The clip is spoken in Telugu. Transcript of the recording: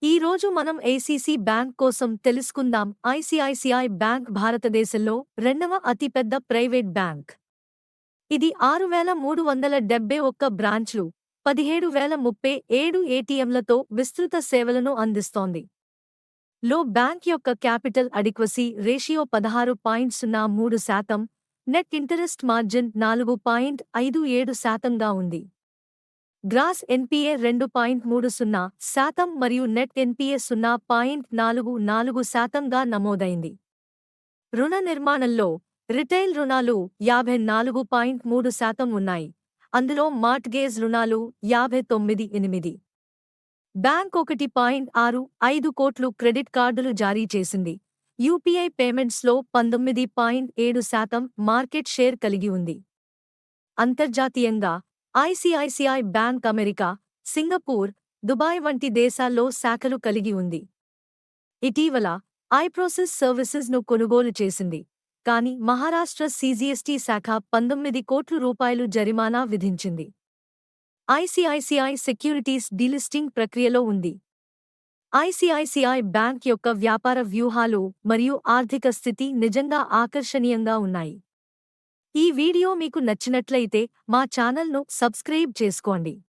ఈ రోజు మనం ఏసీసీ బ్యాంక్ కోసం తెలుసుకుందాం. ఐసీఐసీఐ బ్యాంక్ భారతదేశంలో రెండవ అతిపెద్ద ప్రైవేట్ బ్యాంక్. ఇది 6,371 బ్రాంచ్లు, 17,037 ఏటీఎంలతో విస్తృత సేవలను అందిస్తోంది. లో బ్యాంక్ యొక్క capital adequacy ratio 16.03%, net interest margin 4.57%గా ఉంది. గ్రాస్ ఎన్పీఏ 2.30% మరియు నెట్ ఎన్పీఏ 0.44%గా నమోదైంది. రుణ నిర్మాణంలో రిటైల్ రుణాలు 54.3% ఉన్నాయి, అందులో మార్ట్గేజ్ రుణాలు 59.8%. బ్యాంక్ 1.65 కోట్లు క్రెడిట్ కార్డులు జారీ చేసింది. యూపీఐ పేమెంట్స్లో 19.7% మార్కెట్ షేర్ కలిగి ఉంది. అంతర్జాతీయంగా ICICI bank America, Singapore, Dubai వంటి దేశాల్లో శాఖలు కలిగి ఉంది. ఇటీవల ఐప్రోసెస్ సర్వీసెస్ను కొనుగోలు చేసింది, కానీ మహారాష్ట్ర సీజీఎస్టీ శాఖ 19 కోట్ల రూపాయలు జరిమానా విధించింది. ఐసీఐసీఐ సెక్యూరిటీస్ డీలిస్టింగ్ ప్రక్రియలో ఉంది. ఐసీఐసీఐ బ్యాంక్ యొక్క వ్యాపార వ్యూహాలు మరియు ఆర్థిక స్థితి నిజంగా ఆకర్షణీయంగా ఉన్నాయి. ఈ వీడియో మీకు నచ్చినట్లయితే మా ఛానల్ను సబ్స్క్రైబ్ చేసుకోండి.